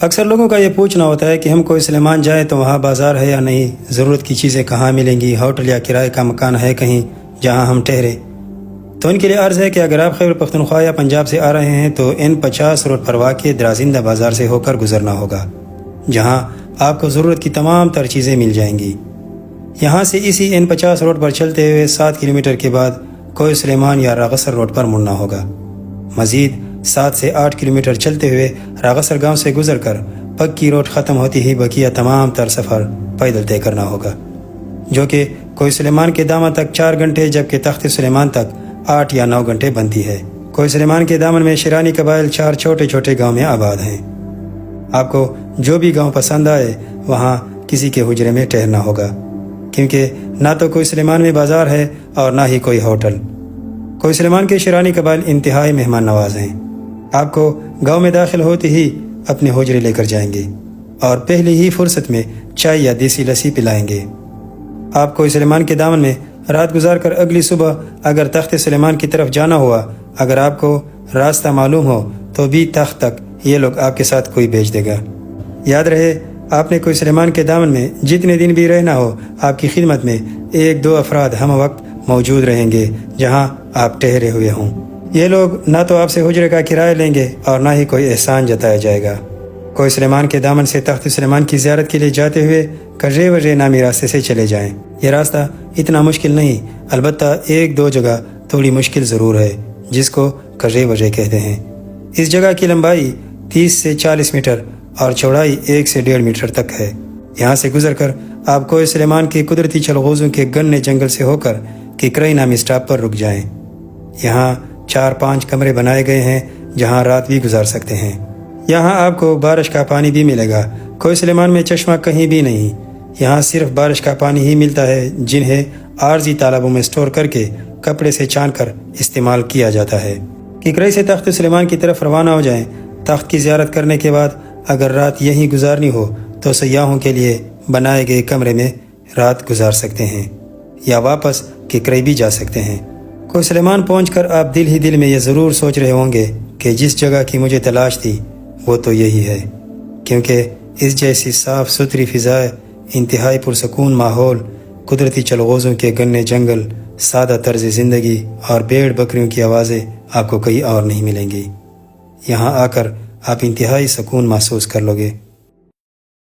اکثر لوگوں کا یہ پوچھنا ہوتا ہے کہ ہم کوئی سلیمان جائیں تو وہاں بازار ہے یا نہیں، ضرورت کی چیزیں کہاں ملیں گی، ہوٹل یا کرائے کا مکان ہے کہیں جہاں ہم ٹھہرے۔ تو ان کے لیے عرض ہے کہ اگر آپ خیبر پختونخوا یا پنجاب سے آ رہے ہیں تو N50 روڈ پر واقع درازندہ بازار سے ہو کر گزرنا ہوگا، جہاں آپ کو ضرورت کی تمام تر چیزیں مل جائیں گی۔ یہاں سے اسی N50 روڈ پر چلتے ہوئے 7 کلومیٹر کے بعد کوہ سلیمان یا راغسر روڈ پر مڑنا ہوگا۔ مزید 7 سے 8 کلومیٹر چلتے ہوئے راغسر گاؤں سے گزر کر پکی روڈ ختم ہوتی ہی بقیہ تمام تر سفر پیدل طے کرنا ہوگا، جو کہ کوہ سلیمان کے دامن تک 4 گھنٹے جبکہ تخت سلیمان تک 8 یا 9 گھنٹے بنتی ہے۔ کوہ سلیمان کے دامن میں شیرانی قبائل 4 چھوٹے چھوٹے گاؤں میں آباد ہیں۔ آپ کو جو بھی گاؤں پسند آئے وہاں کسی کے حجرے میں ٹھہرنا ہوگا، کیونکہ نہ تو کوہ سلیمان میں بازار ہے اور نہ ہی کوئی ہوٹل۔ کوہ سلیمان کے شیرانی قبائل انتہائی مہمان نواز ہیں۔ آپ کو گاؤں میں داخل ہوتے ہی اپنے حجرے لے کر جائیں گے اور پہلی ہی فرصت میں چائے یا دیسی لسی پلائیں گے۔ آپ کوہ سلیمان کے دامن میں رات گزار کر اگلی صبح اگر تخت سلیمان کی طرف جانا ہوا، اگر آپ کو راستہ معلوم ہو تو بھی تخت تک یہ لوگ آپ کے ساتھ کوئی بھیج دے گا۔ یاد رہے، آپ نے کوہ سلیمان کے دامن میں جتنے دن بھی رہنا ہو، آپ کی خدمت میں 1-2 افراد ہم وقت موجود رہیں گے جہاں آپ ٹھہرے ہوئے ہوں۔ یہ لوگ نہ تو آپ سے حجرے کا کرایہ لیں گے اور نہ ہی کوئی احسان جتایا جائے گا۔ کوہ سلیمان کے دامن سے تخت سلیمان کی زیارت کے لیے جاتے ہوئے کرے وجے نامی راستے سے چلے جائیں۔ یہ راستہ اتنا مشکل نہیں، البتہ 1-2 جگہ تھوڑی مشکل ضرور ہے، جس کو کرے وجے کہتے ہیں۔ اس جگہ کی لمبائی 30 سے 40 میٹر اور چوڑائی 1 سے 1.5 میٹر تک ہے۔ یہاں سے گزر کر آپ کوہ سلیمان کے قدرتی چلغوزوں کے گھنے جنگل سے ہو کر ککرئی نامی اسٹاپ پر رک جائیں۔ یہاں 4-5 کمرے بنائے گئے ہیں جہاں رات بھی گزار سکتے ہیں۔ یہاں آپ کو بارش کا پانی بھی ملے گا۔ کوہ سلیمان میں چشمہ کہیں بھی نہیں، یہاں صرف بارش کا پانی ہی ملتا ہے، جنہیں عارضی تالابوں میں سٹور کر کے کپڑے سے چھان کر استعمال کیا جاتا ہے۔ ککرئی سے تخت سلیمان کی طرف روانہ ہو جائیں۔ تخت کی زیارت کرنے کے بعد اگر رات یہیں گزارنی ہو تو سیاحوں کے لیے بنائے گئے کمرے میں رات گزار سکتے ہیں یا واپس ککرئی بھی جا سکتے ہیں۔ کوہ سلیمان پہنچ کر آپ دل ہی دل میں یہ ضرور سوچ رہے ہوں گے کہ جس جگہ کی مجھے تلاش تھی وہ تو یہی ہے، کیونکہ اس جیسی صاف ستھری فضائے، انتہائی پرسکون ماحول، قدرتی چلغوزوں کے گھنے جنگل، سادہ طرز زندگی اور بھیڑ بکریوں کی آوازیں آپ کو کہیں اور نہیں ملیں گی۔ یہاں آ کر آپ انتہائی سکون محسوس کر لو گے۔